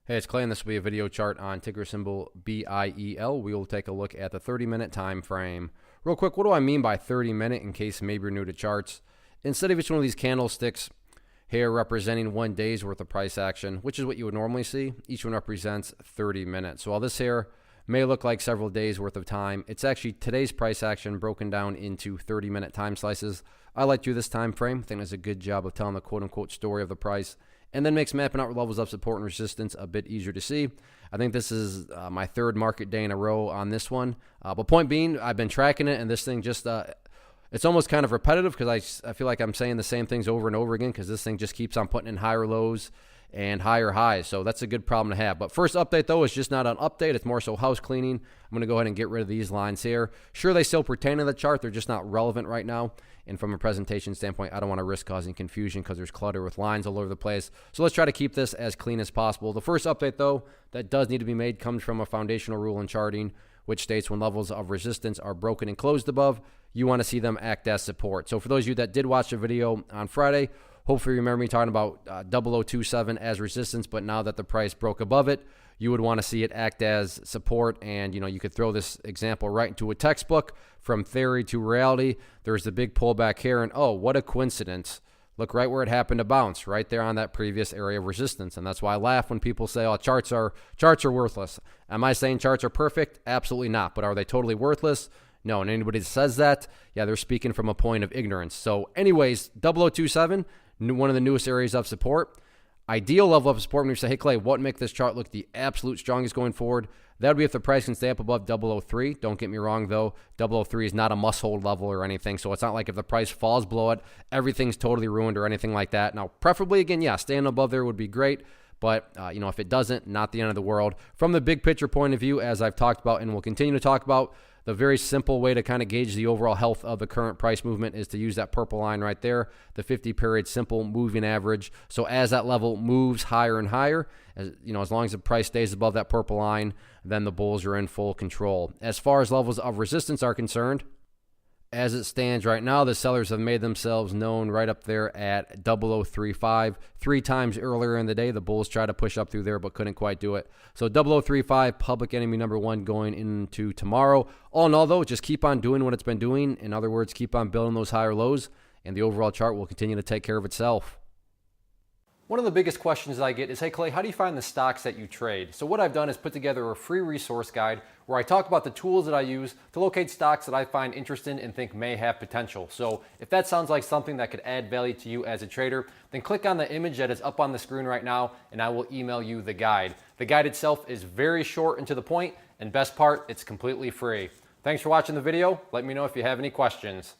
Hey, it's Clay, and this will be a video chart on ticker symbol BIEL. We will take a look at the 30-minute time frame. Real quick, what do I mean by 30-minute in case maybe you're new to charts? Instead of each one of these candlesticks here representing 1 day's worth of price action, which is what you would normally see, each one represents 30 minutes. So while this here may look like several days worth of time, it's actually today's price action broken down into 30-minute time slices. I like to do this time frame. I think it's a good job of telling the quote-unquote story of the price, and then makes mapping out levels of support and resistance a bit easier to see. I think this is my third market day in a row on this one. But point being, I've been tracking it, and this thing just, it's almost kind of repetitive because I feel like I'm saying the same things over and over again because this thing just keeps on putting in higher lows and higher highs. So that's a good problem to have. But first update, though, is just not an update. It's more so house cleaning. I'm going to go ahead and get rid of these lines here. Sure, they still pertain to the chart. They're just not relevant right now. And from a presentation standpoint, I don't want to risk causing confusion because there's clutter with lines all over the place. So let's try to keep this as clean as possible. The first update, though, that does need to be made comes from a foundational rule in charting, which states when levels of resistance are broken and closed above, you want to see them act as support. So for those of you that did watch the video on Friday, hopefully you remember me talking about 0027 as resistance, but now that the price broke above it, you would want to see it act as support. And, you know, you could throw this example right into a textbook from theory to reality. There's the big pullback here, and oh, what a coincidence. Look right where it happened to bounce, right there on that previous area of resistance. And that's why I laugh when people say, oh, charts are worthless. Am I saying charts are perfect? Absolutely not. But are they totally worthless? No, and anybody that says that, yeah, they're speaking from a point of ignorance. So anyways, 0027, one of the newest areas of support. Ideal level of support when you say, hey, Clay, what would make this chart look the absolute strongest going forward? That would be if the price can stay up above 003. Don't get me wrong, though. 003 is not a must-hold level or anything, so it's not like if the price falls below it, everything's totally ruined or anything like that. Now, preferably, again, yeah, staying above there would be great, but, you know, if it doesn't, not the end of the world. From the big picture point of view, as I've talked about and will continue to talk about, the very simple way to kind of gauge the overall health of the current price movement is to use that purple line right there, the 50-period simple moving average. So as that level moves higher and higher, as you know, as long as the price stays above that purple line, then the bulls are in full control. As far as levels of resistance are concerned, as it stands right now, the sellers have made themselves known right up there at 0035. 3 times earlier in the day, the bulls tried to push up through there but couldn't quite do it. So 0035, public enemy number 1 going into tomorrow. All in all, though, just keep on doing what it's been doing. In other words, keep on building those higher lows, and the overall chart will continue to take care of itself. One of the biggest questions I get is, hey, Clay, how do you find the stocks that you trade? So what I've done is put together a free resource guide where I talk about the tools that I use to locate stocks that I find interesting and think may have potential. So if that sounds like something that could add value to you as a trader, then click on the image that is up on the screen right now, and I will email you the guide. The guide itself is very short and to the point, and best part, it's completely free. Thanks for watching the video. Let me know if you have any questions.